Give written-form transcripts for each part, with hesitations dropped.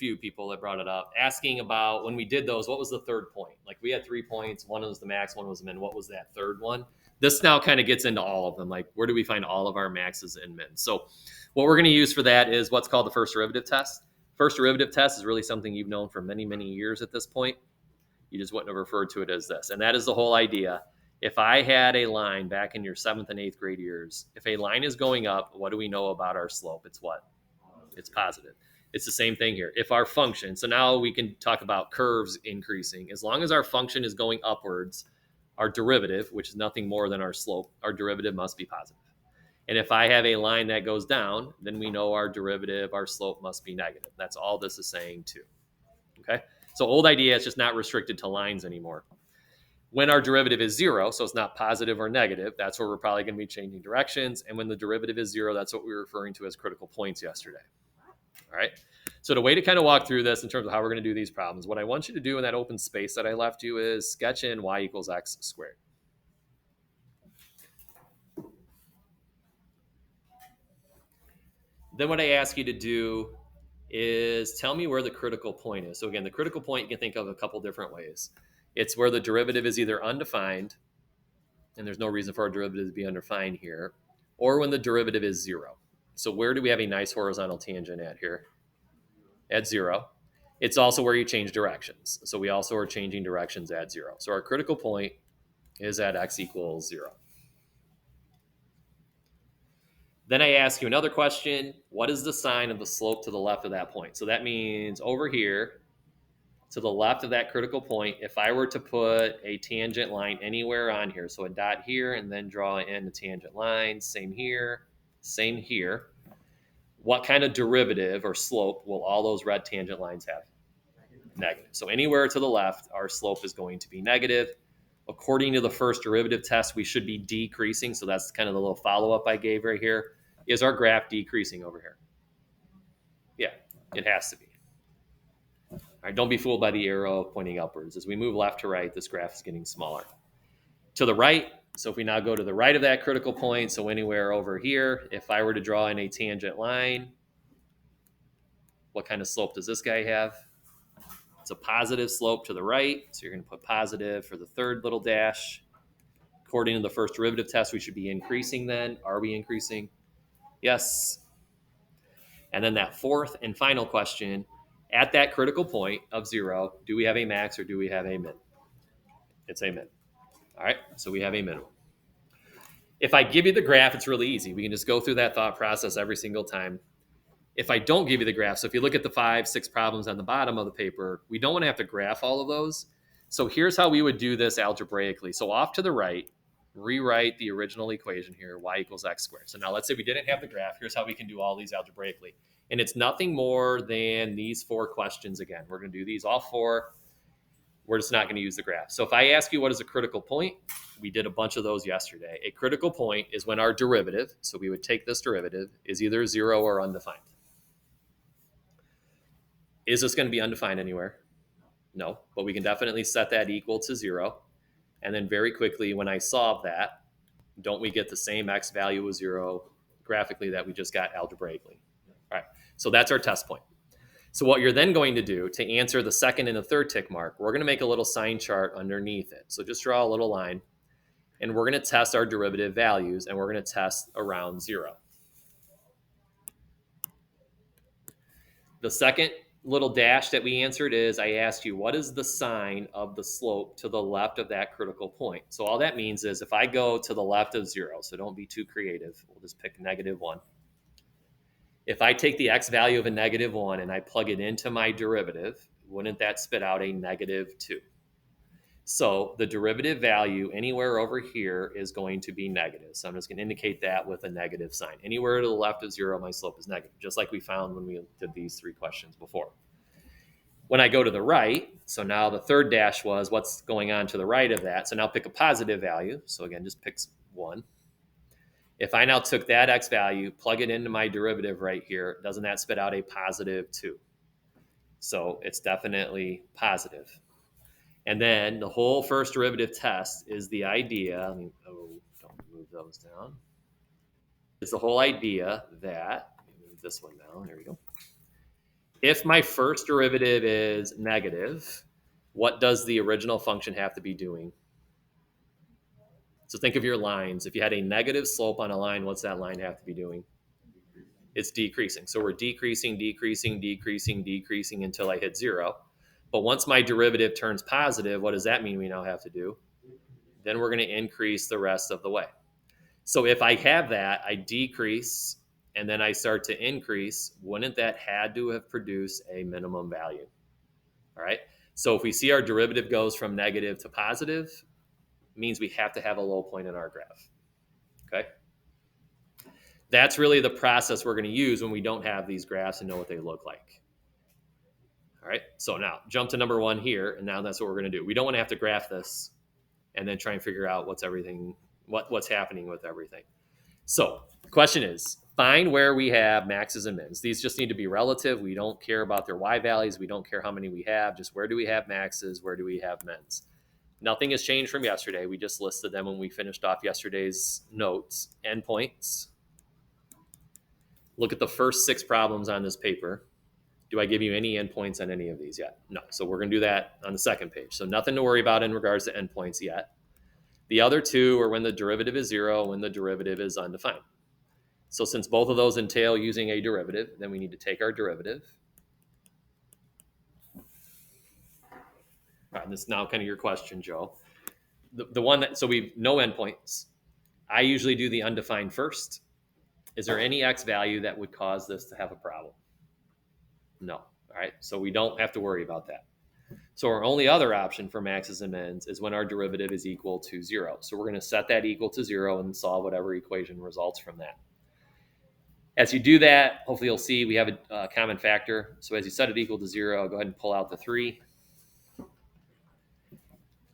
few people that brought it up, asking about when we did those, what was the third point? Like we had 3 points, one was the max, one was the min. What was that third one? This now kind of gets into all of them. Like where do we find all of our maxes and mins? So what we're going to use for that is what's called the first derivative test. First derivative test is really something you've known for many, many years at this point. You just wouldn't have referred to it as this. And that is the whole idea. If I had a line back in your 7th and 8th grade years, if a line is going up, what do we know about our slope? It's what? It's positive. It's the same thing here. If our function, so now we can talk about curves increasing. As long as our function is going upwards, our derivative, which is nothing more than our slope, our derivative must be positive. And if I have a line that goes down, then we know our derivative, our slope must be negative. That's all this is saying too. Okay? So old idea, it's just not restricted to lines anymore. When our derivative is 0, so it's not positive or negative, that's where we're probably going to be changing directions. And when the derivative is 0, that's what we were referring to as critical points yesterday. All right. So the way to kind of walk through this in terms of how we're going to do these problems, what I want you to do in that open space that I left you is sketch in y equals x squared. Then what I ask you to do is tell me where the critical point is. So again, the critical point you can think of a couple different ways. It's where the derivative is either undefined, and there's no reason for our derivative to be undefined here, or when the derivative is 0. So where do we have a nice horizontal tangent at here? At 0. It's also where you change directions. So we also are changing directions at 0. So our critical point is at x equals 0. Then I ask you another question. What is the sign of the slope to the left of that point? So that means over here, to the left of that critical point, if I were to put a tangent line anywhere on here, so a dot here and then draw in the tangent line, same here, what kind of derivative or slope will all those red tangent lines have? Negative. So anywhere to the left, our slope is going to be negative. According to the first derivative test, we should be decreasing. So that's kind of the little follow-up I gave right here. Is our graph decreasing over here? Yeah, it has to be. All right, don't be fooled by the arrow pointing upwards. As we move left to right, this graph is getting smaller. To the right, so if we now go to the right of that critical point, so anywhere over here, if I were to draw in a tangent line, what kind of slope does this guy have? It's a positive slope to the right, so you're going to put positive for the third little dash. According to the first derivative test, we should be increasing then. Are we increasing? Yes. And then that fourth and final question, at that critical point of 0, do we have a max or do we have a min? It's a min. All right, so we have a minimum. If I give you the graph, it's really easy. We can just go through that thought process every single time. If I don't give you the graph, so if you look at the 5, 6 problems on the bottom of the paper, we don't want to have to graph all of those. So here's how we would do this algebraically. So off to the right, rewrite the original equation here, y equals x squared. So now let's say we didn't have the graph. Here's how we can do all these algebraically. And it's nothing more than these 4 questions again. We're going to do these all 4. We're just not going to use the graph. So if I ask you what is a critical point, we did a bunch of those yesterday. A critical point is when our derivative, so we would take this derivative, is either 0 or undefined. Is this going to be undefined anywhere? No, but we can definitely set that equal to 0. And then very quickly, when I solve that, don't we get the same x value of 0 graphically that we just got algebraically? All right, so that's our test point. So what you're then going to do to answer the second and the third tick mark, we're going to make a little sign chart underneath it. So just draw a little line, and we're going to test our derivative values, and we're going to test around 0. The second little dash that we answered is I asked you, what is the sign of the slope to the left of that critical point? So all that means is if I go to the left of 0, so don't be too creative, we'll just pick -1. If I take the x value of a -1 and I plug it into my derivative, wouldn't that spit out a -2? So the derivative value anywhere over here is going to be negative. So I'm just going to indicate that with a negative sign. Anywhere to the left of 0, my slope is negative, just like we found when we did these 3 questions before. When I go to the right, so now the third dash was what's going on to the right of that. So now pick a positive value. So again, just pick 1. If I now took that x value, plug it into my derivative right here, doesn't that spit out a +2? So it's definitely positive. And then the whole first derivative test is the idea, don't move those down. It's the whole idea that, let me move this one down, there we go. If my first derivative is negative, what does the original function have to be doing? So think of your lines. If you had a negative slope on a line, what's that line have to be doing? It's decreasing. So we're decreasing, decreasing, decreasing, decreasing until I hit zero. But once my derivative turns positive, what does that mean we now have to do? Then we're going to increase the rest of the way. So if I have that, I decrease and then I start to increase, wouldn't that had to have produced a minimum value? All right. So if we see our derivative goes from negative to positive, it means we have to have a low point in our graph. Okay. That's really the process we're going to use when we don't have these graphs and know what they look like. All right. So now jump to number one here. And now that's what we're going to do. We don't want to have to graph this and then try and figure out what's happening with everything. So the question is, find where we have maxes and mins. These just need to be relative. We don't care about their y values. We don't care how many we have. Just where do we have maxes? Where do we have mins? Nothing has changed from yesterday. We just listed them when we finished off yesterday's notes. Endpoints. Look at the first 6 problems on this paper. Do I give you any endpoints on any of these yet? No. So we're going to do that on the second page. So nothing to worry about in regards to endpoints yet. The other 2 are when the derivative is 0, when the derivative is undefined. So since both of those entail using a derivative, then we need to take our derivative. All right, this is now kind of your question, Joe. The one that, so we no endpoints. I usually do the undefined first. Is there any x value that would cause this to have a problem? No. All right, so we don't have to worry about that. So our only other option for maxes and mins is when our derivative is equal to 0. So we're going to set that equal to 0 and solve whatever equation results from that. As you do that, hopefully you'll see we have a common factor. So as you set it equal to 0, go ahead and pull out the 3.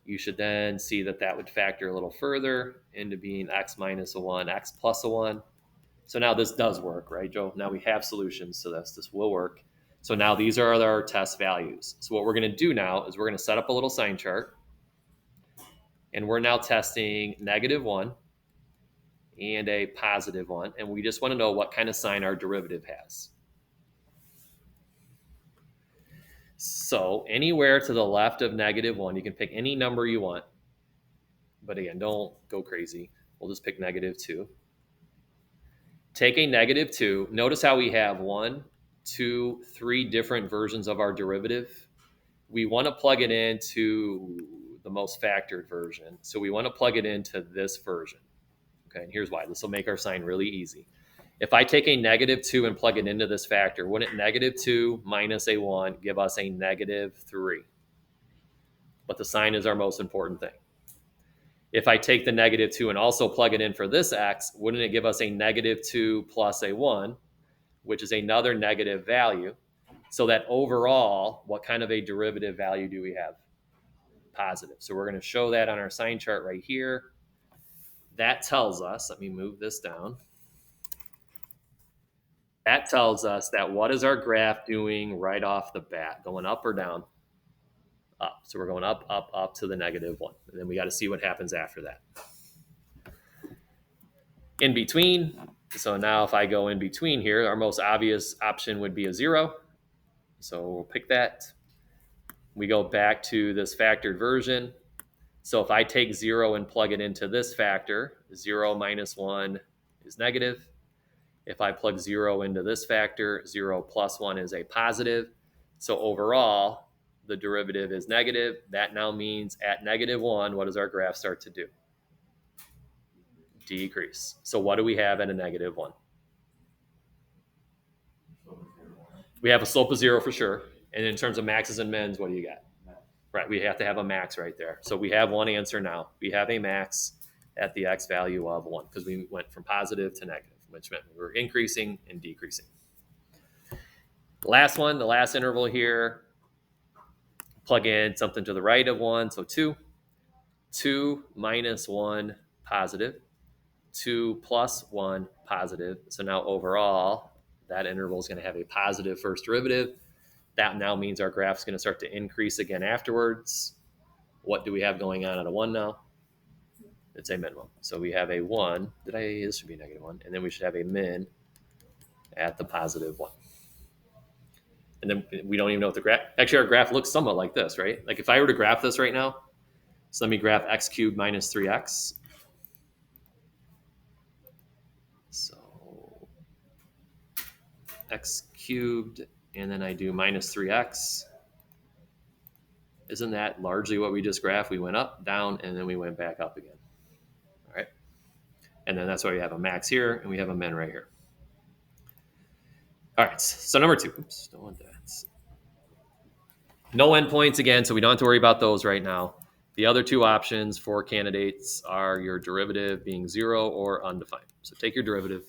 You should then see that that would factor a little further into being x minus a 1, x plus a 1. So now this does work, right, Joe? Now we have solutions to this. This will work. So now these are our test values. So what we're going to do now is we're going to set up a little sign chart. And we're now testing -1 and a +1. And we just want to know what kind of sign our derivative has. So anywhere to the left of -1, you can pick any number you want. But again, don't go crazy. We'll just pick -2. Take a -2. Notice how we have 1, 2, 3 different versions of our derivative. We want to plug it into the most factored version. So we want to plug it into this version. Okay, and here's why. This will make our sign really easy. If I take a -2 and plug it into this factor, wouldn't -2 minus a 1 give us a -3? But the sign is our most important thing. If I take the -2 and also plug it in for this x, wouldn't it give us a -2 plus a 1, which is another negative value? So that overall, what kind of a derivative value do we have? Positive. So we're going to show that on our sign chart right here. That tells us, let me move this down. That tells us that what is our graph doing right off the bat? Going up or down? Up. So we're going up, up, up to the -1. And then we got to see what happens after that. In between, so now if I go in between here, our most obvious option would be a 0. So we'll pick that. We go back to this factored version. So if I take 0 and plug it into this factor, 0 minus 1 is negative. If I plug 0 into this factor, 0 plus 1 is a positive. So overall, the derivative is negative. That now means at -1, what does our graph start to do? Decrease. So what do we have at a -1? We have a slope of 0 for sure. And in terms of maxes and mins, what do you got? Right, we have to have a max right there. So we have one answer now. We have a max at the x value of 1 because we went from positive to negative, which meant we were increasing and decreasing. Last one, the last interval here, plug in something to the right of 1, so 2. 2 minus 1 positive. 2 plus 1 positive. So now overall, that interval is going to have a positive first derivative. That now means our graph is going to start to increase again afterwards. What do we have going on at a 1 now? It's a minimum. So we have a 1. This should be -1. And then we should have a min at the +1. And then we don't even know what the graph, actually our graph looks somewhat like this, right? Like if I were to graph this right now, so let me graph x cubed minus 3x. So x cubed, and then I do minus 3x. Isn't that largely what we just graphed? We went up, down, and then we went back up again. All right. And then that's why we have a max here and we have a min right here. All right. So number 2. Oops, don't want that. No endpoints again, so we don't have to worry about those right now. The other 2 options for candidates are your derivative being 0 or undefined. So take your derivative.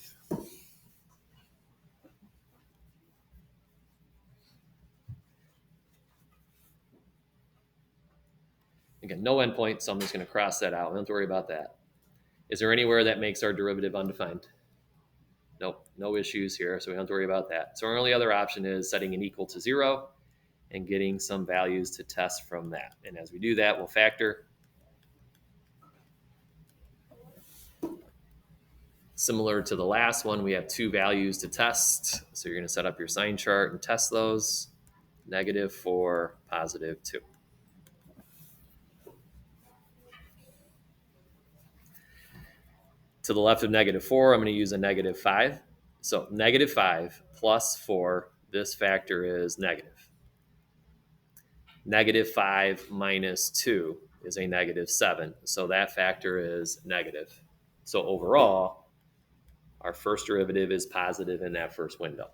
Again, no endpoint, so I'm just going to cross that out. We don't have to worry about that. Is there anywhere that makes our derivative undefined? Nope, no issues here, so we don't have to worry about that. So our only other option is setting an equal to 0 and getting some values to test from that. And as we do that, we'll factor. Similar to the last one, we have 2 values to test. So you're going to set up your sign chart and test those. -4, +2. To the left of -4, I'm going to use a -5. So -5 plus 4, this factor is negative. -5 minus 2 is a -7. So that factor is negative. So overall, our first derivative is positive in that first window.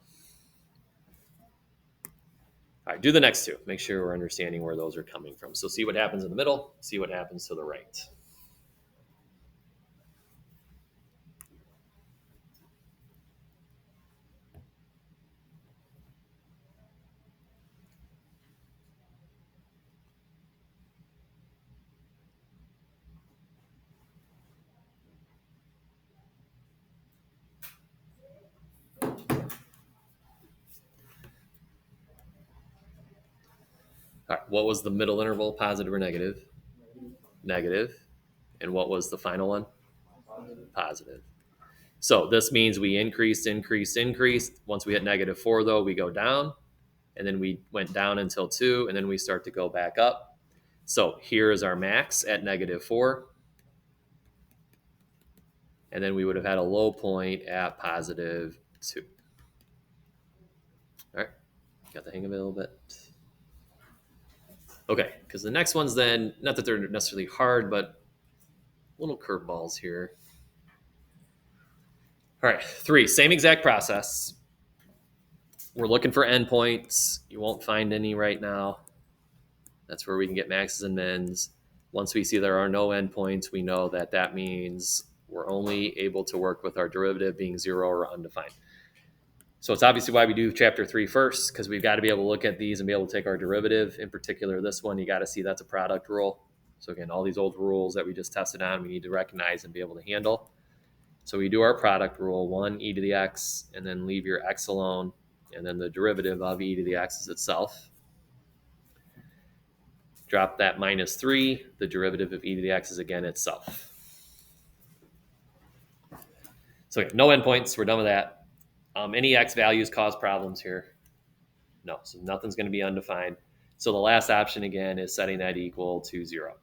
All right, do the next 2. Make sure we're understanding where those are coming from. So see what happens in the middle, see what happens to the right. All right, what was the middle interval, positive or negative? Negative. And what was the final one? Positive. So this means we increased. Once we hit -4, though, we go down. And then we went down until 2, and then we start to go back up. So here is our max at -4. And then we would have had a low point at +2. All right, got the hang of it a little bit. Okay, because the next one's then, not that they're necessarily hard, but little curveballs here. All right, 3, same exact process. We're looking for endpoints. You won't find any right now. That's where we can get maxes and mins. Once we see there are no endpoints, we know that that means we're only able to work with our derivative being 0 or undefined. So it's obviously why we do chapter 3 first, because we've got to be able to look at these and be able to take our derivative. In particular, this one, you got to see that's a product rule. So again, all these old rules that we just tested on, we need to recognize and be able to handle. So we do our product rule, 1 e to the x, and then leave your x alone, and then the derivative of e to the x is itself. Drop that -3, the derivative of e to the x is again itself. So no endpoints, we're done with that. Any x values cause problems here? No, so nothing's going to be undefined. So the last option again is setting that equal to 0.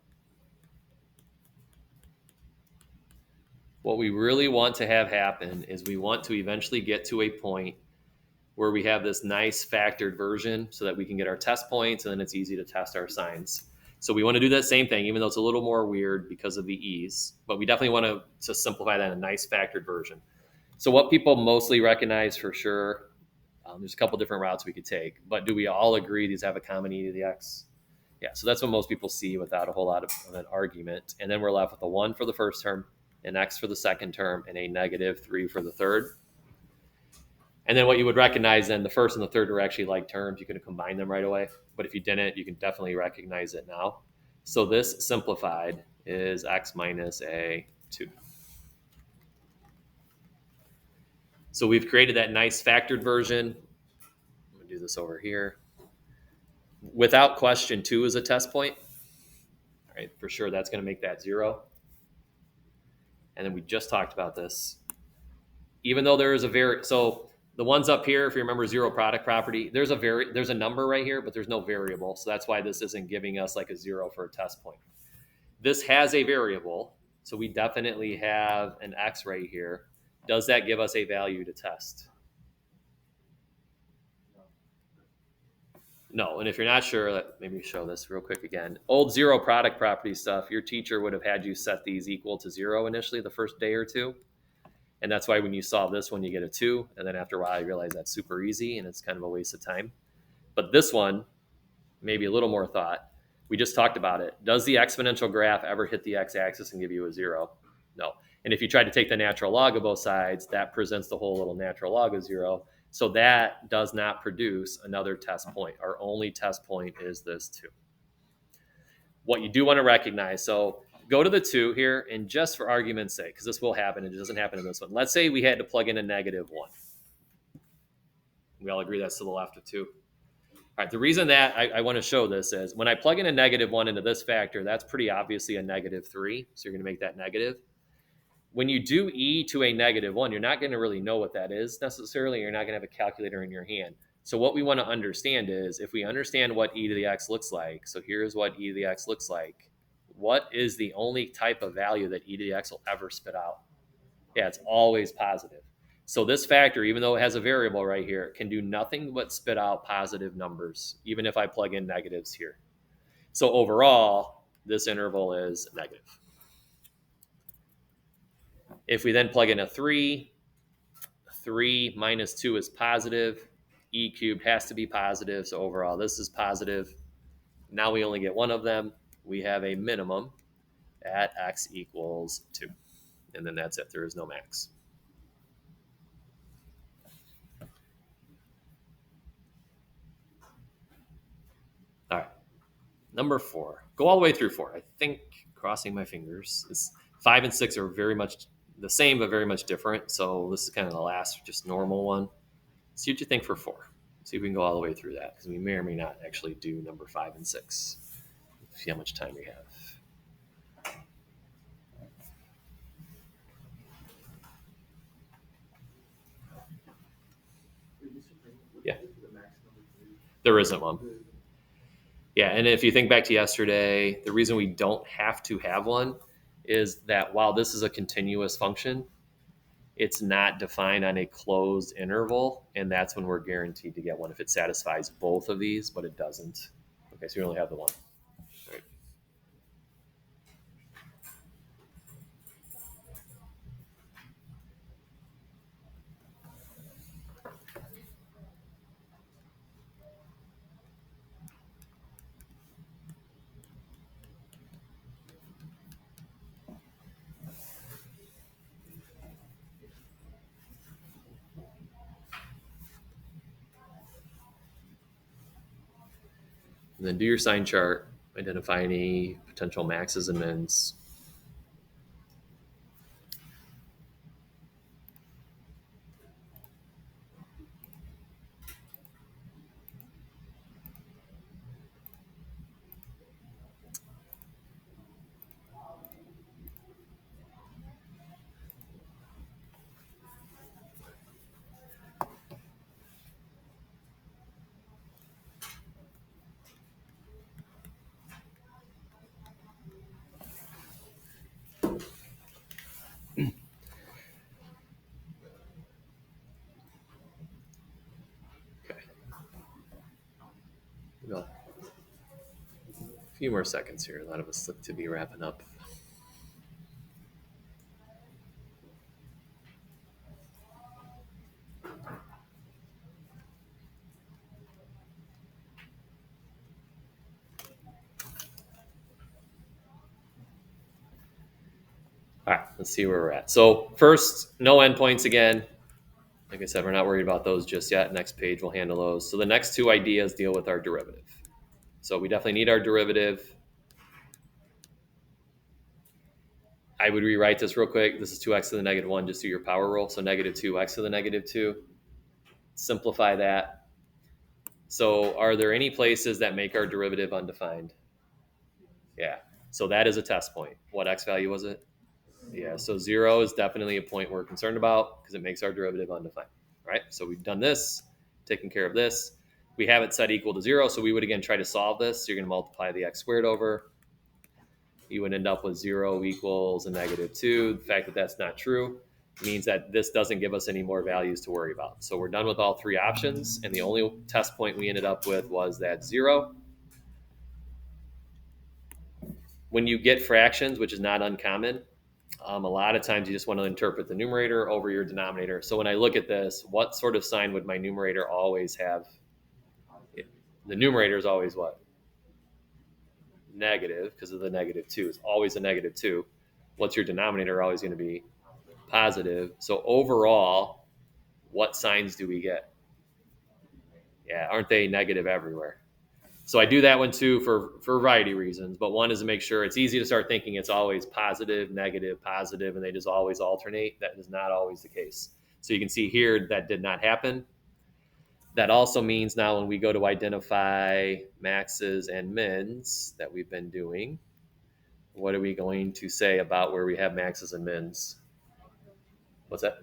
What we really want to have happen is we want to eventually get to a point where we have this nice factored version so that we can get our test points, and then it's easy to test our signs. So we want to do that same thing, even though it's a little more weird because of the ease, but we definitely want to simplify that in a nice factored version. So what people mostly recognize for sure, there's a couple different routes we could take, but do we all agree these have a common e to the x? Yeah, so that's what most people see without a whole lot of an argument. And then we're left with a 1 for the first term, an x for the second term, and a -3 for the third. And then what you would recognize then, the first and the third are actually like terms. You could combine them right away. But if you didn't, you can definitely recognize it now. So this simplified is x minus a 2. So we've created that nice factored version. I'm going to do this over here. Without question, 2 is a test point. All right, for sure, that's going to make that 0. And then we just talked about this. Even though there is a so The ones up here, if you remember zero product property, there's a number right here, but there's no variable. So that's why this isn't giving us like a 0 for a test point. This has a variable. So we definitely have an X right here. Does that give us a value to test? No. And if you're not sure, let maybe show this real quick again. Old zero product property stuff, your teacher would have had you set these equal to 0 initially the first day or two. And that's why when you solve this one, you get a 2. And then after a while, you realize that's super easy and it's kind of a waste of time. But this one, maybe a little more thought. We just talked about it. Does the exponential graph ever hit the x-axis and give you a 0? No. And if you try to take the natural log of both sides, that presents the whole little natural log of 0. So that does not produce another test point. Our only test point is this 2. What you do want to recognize, so go to the 2 here, and just for argument's sake, because this will happen, it doesn't happen in this one. Let's say we had to plug in a -1. We all agree that's to the left of 2. All right, the reason that I want to show this is when I plug in a -1 into this factor, that's pretty obviously a -3. So you're going to make that negative. When you do e to a -1, you're not going to really know what that is necessarily. You're not going to have a calculator in your hand. So what we want to understand is if we understand what e to the x looks like, so here's what e to the x looks like. What is the only type of value that e to the x will ever spit out? Yeah, it's always positive. So this factor, even though it has a variable right here, can do nothing but spit out positive numbers, even if I plug in negatives here. So overall, this interval is negative. If we then plug in a 3 minus 2 is positive. E cubed has to be positive. So overall, this is positive. Now we only get one of them. We have a minimum at x equals 2. And then that's it. There is no max. All right. Number 4. Go all the way through 4. I think, crossing my fingers, is 5 and 6 are very much the same, but very much different. So this is kind of the last, just normal one. See what you think for 4. See if we can go all the way through that, because we may or may not actually do number 5 and 6. See how much time we have. Yeah. There isn't one. Yeah, and if you think back to yesterday, the reason we don't have to have one is that while this is a continuous function, it's not defined on a closed interval, and that's when we're guaranteed to get one if it satisfies both of these, but it doesn't. Okay, so we only have the one. All right. And then do your sign chart, identify any potential maxes and mins. Go. A few more seconds here. A lot of us look to be wrapping up. All right, let's see where we're at. So first, no endpoints again. Like I said, we're not worried about those just yet. Next page, we'll handle those. So the next two ideas deal with our derivative. So we definitely need our derivative. I would rewrite this real quick. This is 2x to the -1. Just do your power rule. So -2x to the -2. Simplify that. So are there any places that make our derivative undefined? Yeah. So that is a test point. What x value was it? Yeah. So 0 is definitely a point we're concerned about because it makes our derivative undefined. right? So we've done this, taken care of this. We have it set equal to 0, so we would again try to solve this. So you're going to multiply the x squared over. You would end up with 0 equals a -2. The fact that that's not true means that this doesn't give us any more values to worry about. So we're done with all three options, and the only test point we ended up with was that 0. When you get fractions, which is not uncommon, a lot of times you just want to interpret the numerator over your denominator. So when I look at this, what sort of sign would my numerator always have? The numerator is always what? Negative, because of the -2. It's always a -2. What's your denominator always going to be? Positive. So overall, what signs do we get? Yeah, aren't they negative everywhere? So I do that one too for a variety of reasons. But one is to make sure it's easy to start thinking it's always positive, negative, positive, and they just always alternate. That is not always the case. So you can see here that did not happen. That also means now when we go to identify maxes and mins that we've been doing, what are we going to say about where we have maxes and mins? What's that?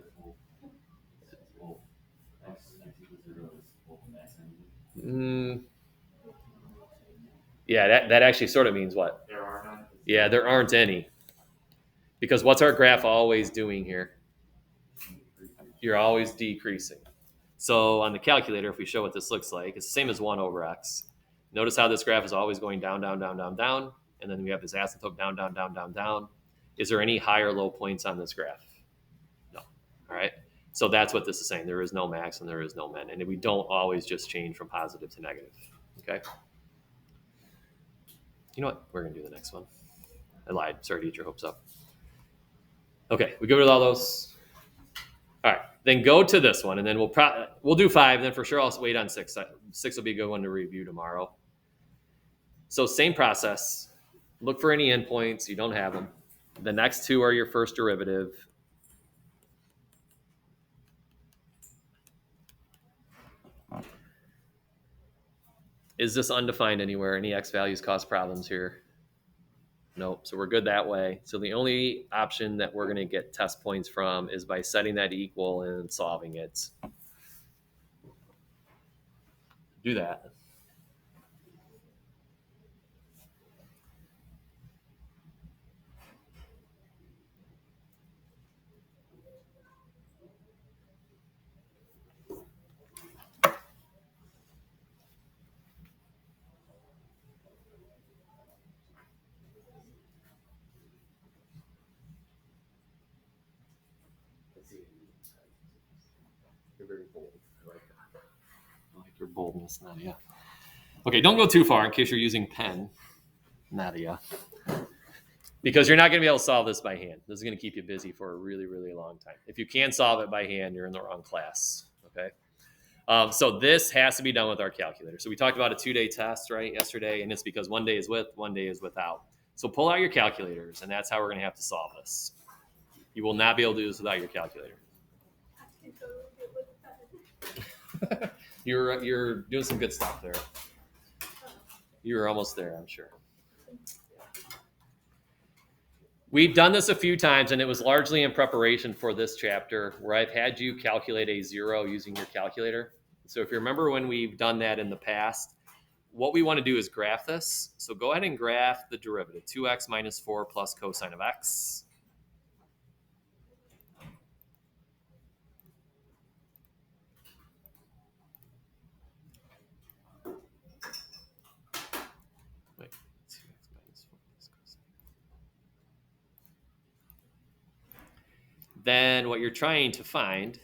Yeah, that actually sort of means what? There are none. Yeah, there aren't any. Because what's our graph always doing here? You're always decreasing. So on the calculator, if we show what this looks like, it's the same as 1 over x. Notice how this graph is always going down, down, down, down, down. And then we have this asymptote down, down, down, down, down. Is there any high or low points on this graph? No. All right. So that's what this is saying. There is no max and there is no min. And we don't always just change from positive to negative. Okay. You know what? We're going to do the next one. I lied. Sorry to get your hopes up. Okay. We go with all those. All right. Then go to this one, and then we'll do 5. And then for sure, I'll wait on 6. 6 will be a good one to review tomorrow. So same process. Look for any endpoints. You don't have them. The next 2 are your first derivative. Is this undefined anywhere? Any x values cause problems here? Nope. So we're good that way. So the only option that we're going to get test points from is by setting that equal and solving it. Do that. You're very bold. I like that. I like your boldness, Nadia. Okay, don't go too far in case you're using pen, Nadia. Because you're not going to be able to solve this by hand. This is going to keep you busy for a really, really long time. If you can solve it by hand, you're in the wrong class. Okay. So this has to be done with our calculator. So we talked about a 2-day test, right, yesterday, and it's because 1 day is with, 1 day is without. So pull out your calculators, and that's how we're going to have to solve this. You will not be able to do this without your calculator. You're doing some good stuff there. You're almost there, I'm sure. We've done this a few times, and it was largely in preparation for this chapter where I've had you calculate a 0 using your calculator. So if you remember when we've done that in the past, what we want to do is graph this. So go ahead and graph the derivative, 2x minus 4 plus cosine of x. Wait, 2x minus 4 plus cosine. Then what you're trying to find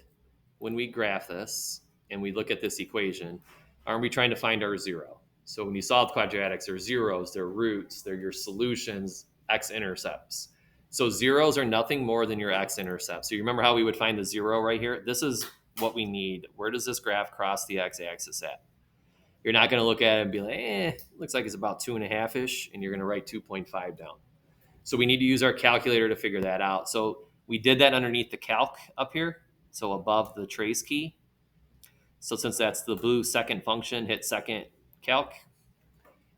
when we graph this and we look at this equation, aren't we trying to find our 0? So when you solve quadratics, they're zeros, they're roots, they're your solutions, x-intercepts. So zeros are nothing more than your x-intercepts. So you remember how we would find the 0 right here? This is what we need. Where does this graph cross the x-axis at? You're not going to look at it and be like, looks like it's about 2.5-ish, and you're going to write 2.5 down. So we need to use our calculator to figure that out. So we did that underneath the calc up here, so above the trace key. So since that's the blue second function, hit second calc.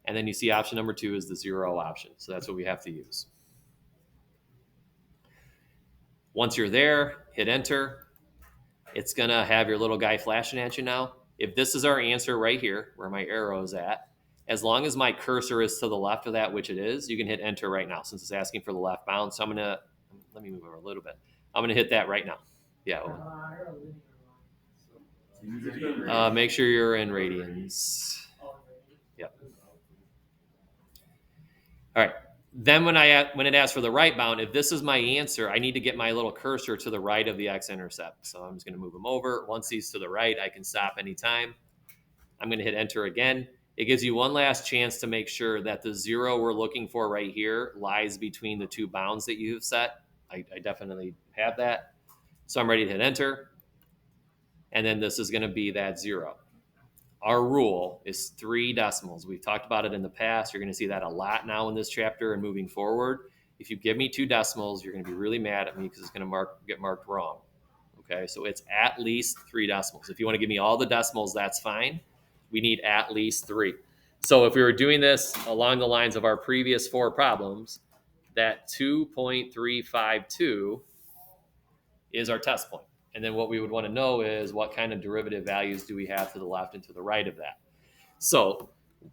And then you see option number 2 is the 0 option. So that's what we have to use. Once you're there, hit enter. It's going to have your little guy flashing at you now. If this is our answer right here, where my arrow is at, as long as my cursor is to the left of that, which it is, you can hit enter right now since it's asking for the left bound. So I'm going to, let me move over a little bit. I'm going to hit that right now. Yeah. Make sure you're in radians. Yep. All right. Then when it asks for the right bound, if this is my answer, I need to get my little cursor to the right of the x-intercept. So I'm just going to move them over. Once he's to the right, I can stop anytime. I'm going to hit enter again. It gives you one last chance to make sure that the 0 we're looking for right here lies between the two bounds that you've set. I definitely have that. So I'm ready to hit enter. And then this is going to be that 0. Our rule is 3 decimals. We've talked about it in the past. You're going to see that a lot now in this chapter and moving forward. If you give me 2 decimals, you're going to be really mad at me because it's going to get marked wrong. Okay, so it's at least 3 decimals. If you want to give me all the decimals, that's fine. We need at least 3. So if we were doing this along the lines of our previous 4 problems, that 2.352 is our test point. And then what we would want to know is what kind of derivative values do we have to the left and to the right of that. So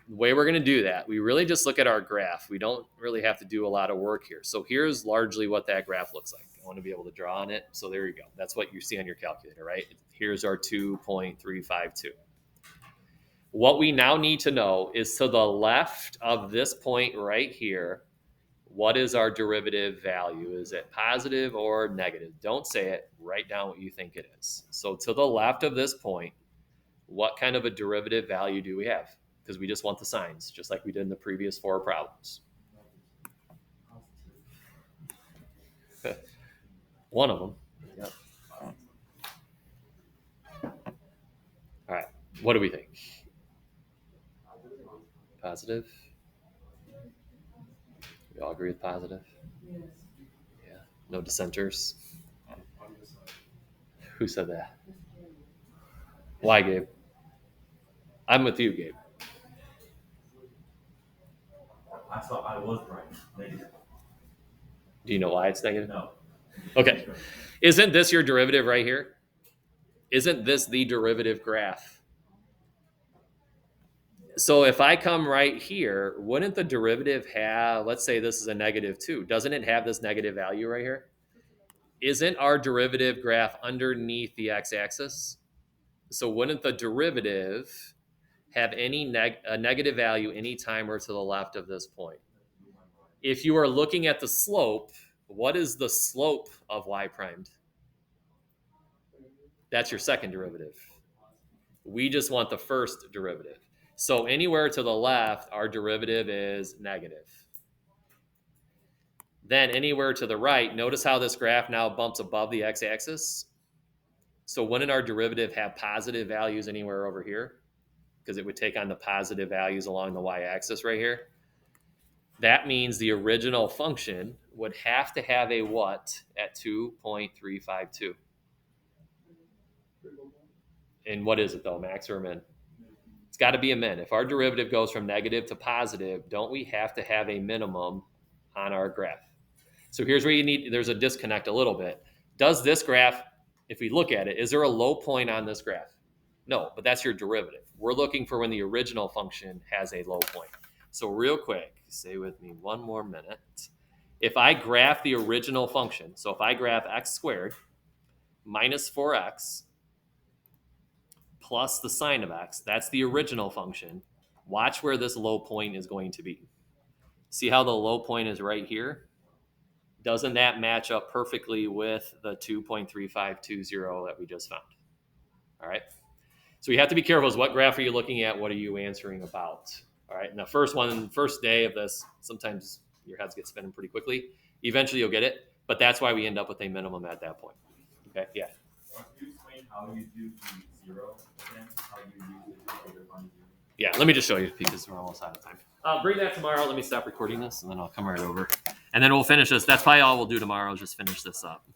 the way we're going to do that, we really just look at our graph. We don't really have to do a lot of work here. So here's largely what that graph looks like. I want to be able to draw on it. So there you go. That's what you see on your calculator, right? Here's our 2.352. What we now need to know is to the left of this point right here, what is our derivative value? Is it positive or negative? Don't say it. Write down what you think it is. So to the left of this point, what kind of a derivative value do we have? Because we just want the signs, just like we did in the previous 4 problems. One of them. Yep. All right. What do we think? Positive? We all agree with positive? Yes. Yeah. No dissenters? Who said that? Why, Gabe? I'm with you, Gabe. I thought I was right. Negative. Do you know why it's negative? No. Okay. Isn't this your derivative right here? Isn't this the derivative graph? So if I come right here, wouldn't the derivative have, let's say this is a -2. Doesn't it have this negative value right here? Isn't our derivative graph underneath the x-axis? So wouldn't the derivative have any a negative value anytime we're to the left of this point? If you are looking at the slope, what is the slope of y primed? That's your second derivative. We just want the first derivative. So anywhere to the left, our derivative is negative. Then anywhere to the right, notice how this graph now bumps above the x-axis. So wouldn't our derivative have positive values anywhere over here? Because it would take on the positive values along the y-axis right here. That means the original function would have to have a what at 2.352? And what is it though, max or min? It's got to be a min. If our derivative goes from negative to positive, don't we have to have a minimum on our graph? So here's where you need, there's a disconnect a little bit. Does this graph, if we look at it, is there a low point on this graph? No, but that's your derivative. We're looking for when the original function has a low point. So real quick, stay with me one more minute. If I graph the original function, so if I graph x squared minus 4x plus the sine of x, that's the original function. Watch where this low point is going to be. See how the low point is right here? Doesn't that match up perfectly with the 2.3520 that we just found? All right. So you have to be careful is what graph are you looking at? What are you answering about? All right. And the first day of this, sometimes your heads get spinning pretty quickly. Eventually you'll get it, but that's why we end up with a minimum at that point. Okay. Yeah. Can you explain how you do the 0 again? How you use it to find 0? Yeah. Let me just show you because we're almost out of time. Bring that tomorrow. Let me stop recording this and then I'll come right over. And then we'll finish this. That's probably all we'll do tomorrow is just finish this up.